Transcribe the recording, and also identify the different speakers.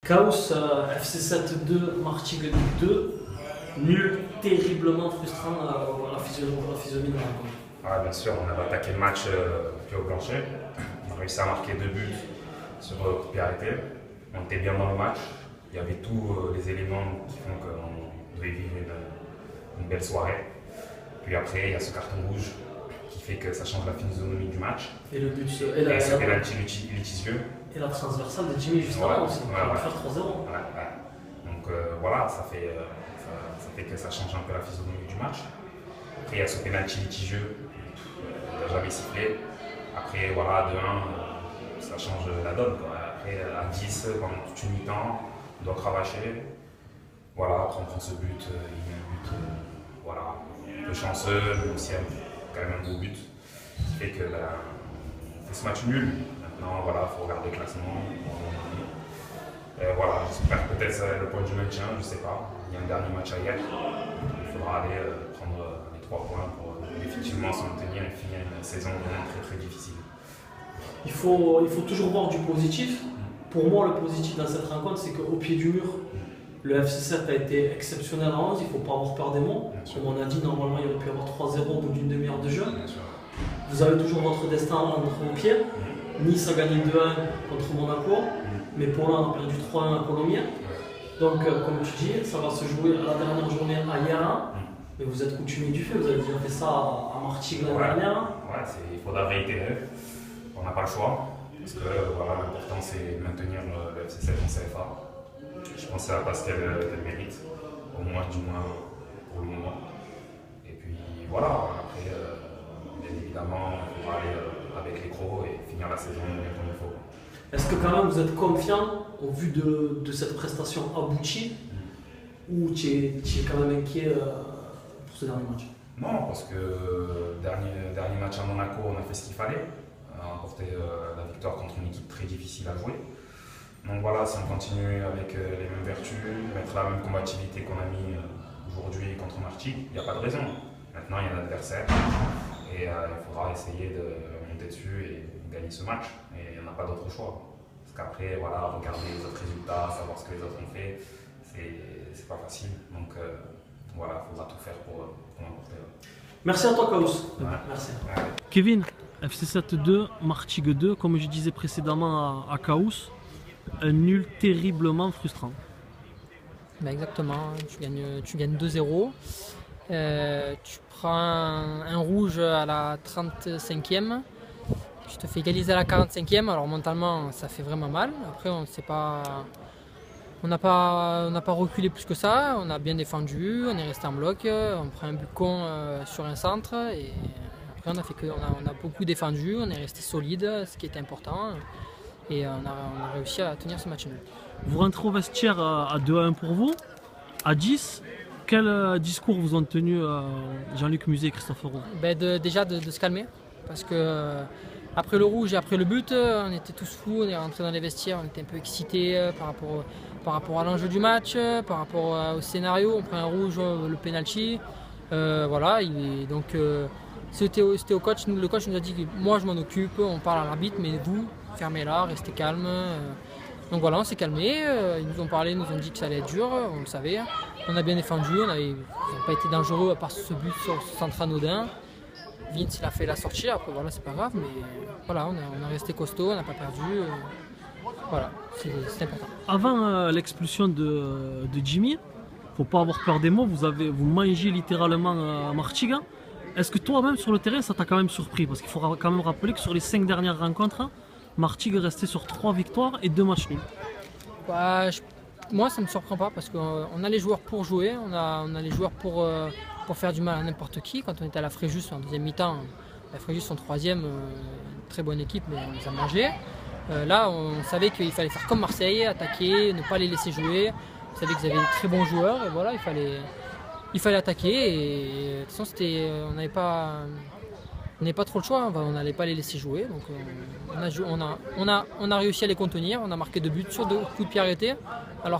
Speaker 1: Chaos, FC 7-2, Martigues 2, nul, terriblement frustrant à la physionomie de la rencontre.
Speaker 2: Ouais, bien sûr, on avait attaqué le match pied au plancher. On a réussi à marquer 2 buts sur coup de pied arrêté. On était bien dans le match. Il y avait tous les éléments qui font qu'on devait vivre une belle soirée. Puis après, il y a ce carton rouge qui fait que ça change la physionomie du match.
Speaker 1: Et le but,
Speaker 2: et ce pénalty litigieux.
Speaker 1: Et la transversale de Jimmy juste avant aussi, pour faire 3-0.
Speaker 2: Donc voilà, ça fait que ça change un peu la physionomie du match. Après, il y a ce pénalty litigieux, il n'a jamais sifflé. Après, voilà, 2-1, ça change la donne, quoi. Après, à 10, pendant toute une mi-temps, on doit cravacher. Voilà, après, on prend ce but, il met un but, voilà, un peu chanceux, mais aussi quand même un beau but. Ce qui fait que on fait ce match nul. Maintenant, voilà, il faut regarder le classement. Voilà, j'espère peut-être le point du maintien, je ne sais pas. Il y a un dernier match à hier. Il faudra aller prendre les 3 points pour définitivement se maintenir et finir une saison vraiment très très difficile.
Speaker 1: Il faut toujours voir du positif. Pour moi, le positif dans cette rencontre, c'est qu'au pied du mur, le FC 7 a été exceptionnel à 11. Il ne faut pas avoir peur des mots. Comme on a dit, normalement, il aurait pu y avoir 3-0 au bout d'une demi-heure de jeu. Vous avez toujours votre destin entre vos pieds. Nice a gagné 2-1 contre Monaco, mais Poland a perdu 3-1 à Colomiers. Donc, comme tu dis, ça va se jouer à la dernière journée à Yara. Mais vous êtes coutumier du fait, vous avez déjà fait ça à Martigues l'année dernière.
Speaker 2: Ouais, il faudra réitérer. On n'a pas le choix. Parce que voilà, l'important c'est maintenir le FC 7 en CFA. Je pense que c'est la place qu'elle mérite, au moins du moins pour le moment. Et puis voilà, après, bien évidemment, il faudra aller avec les crocs et finir la saison bien comme il faut.
Speaker 1: Est-ce que quand même vous êtes confiant au vu de cette prestation aboutie ou tu es quand même inquiet pour ce dernier match?
Speaker 2: Non, parce que dernier match à Monaco, on a fait ce qu'il fallait. On a remporté la victoire contre une équipe très difficile à jouer. Donc voilà, si on continue avec les mêmes vertus, mettre la même combativité qu'on a mis aujourd'hui contre Martigues, il n'y a pas de raison. Maintenant, il y a un adversaire et il faudra essayer de monter dessus et gagner ce match. Et il n'y en a pas d'autre choix. Parce qu'après, voilà, regarder les autres résultats, savoir ce que les autres ont fait, c'est pas facile. Donc voilà, il faudra tout faire pour l'emporter.
Speaker 1: Merci à toi, Chaos.
Speaker 2: Ouais.
Speaker 1: Merci.
Speaker 2: Ouais.
Speaker 1: Kevin, FC 7-2, Martigues 2, comme je disais précédemment à Chaos, un nul terriblement frustrant.
Speaker 3: Ben exactement, tu gagnes 2-0. Tu prends un rouge à la 35e. Tu te fais égaliser à la 45e. Alors mentalement, ça fait vraiment mal. Après, on n'a pas reculé plus que ça. On a bien défendu, on est resté en bloc. On prend un but con sur un centre. Et après, on a beaucoup défendu. On est resté solide, ce qui était important. Et on a réussi à tenir ce match nul.
Speaker 1: Vous rentrez au vestiaire à 2-1 pour vous. À 10, quel discours vous ont tenu Jean-Luc Musée et Christophe Roux?
Speaker 3: Déjà de se calmer. Parce que après le rouge et après le but, on était tous fous. On est rentré dans les vestiaires, on était un peu excités par rapport à l'enjeu du match, par rapport au scénario. On prend un rouge, le penalty. Voilà, donc c'était au coach. Le coach nous a dit que moi je m'en occupe, on parle à l'arbitre, mais vous, fermez-la, restez calme. Donc voilà, on s'est calmé. Ils nous ont parlé, ils nous ont dit que ça allait être dur, on le savait. On a bien défendu, on n'a pas été dangereux à part ce but sur ce centre anodin. Vince il a fait la sortie, après voilà, c'est pas grave, mais voilà, on est resté costaud, on n'a pas perdu. Voilà, c'est important.
Speaker 1: Avant l'expulsion de Jimmy, faut pas avoir peur des mots, vous mangez littéralement Martigues. Est-ce que toi-même sur le terrain ça t'a quand même surpris? Parce qu'il faudra quand même rappeler que sur les 5 dernières rencontres, Martigues est resté sur 3 victoires et 2 matchs nuls.
Speaker 3: Moi ça ne me surprend pas parce qu'on a les joueurs pour jouer, on a les joueurs pour faire du mal à n'importe qui. Quand on était à la Fréjus en deuxième mi-temps, la Fréjus en troisième, très bonne équipe mais on les a mangés. Là on savait qu'il fallait faire comme Marseille, attaquer, ne pas les laisser jouer. On savait qu'ils avaient des très bons joueurs et voilà, il fallait attaquer et de toute façon on n'avait pas trop le choix, on n'allait pas les laisser jouer. Donc on a réussi à les contenir, on a marqué 2 buts sur 2 coups de pied arrêtés, alors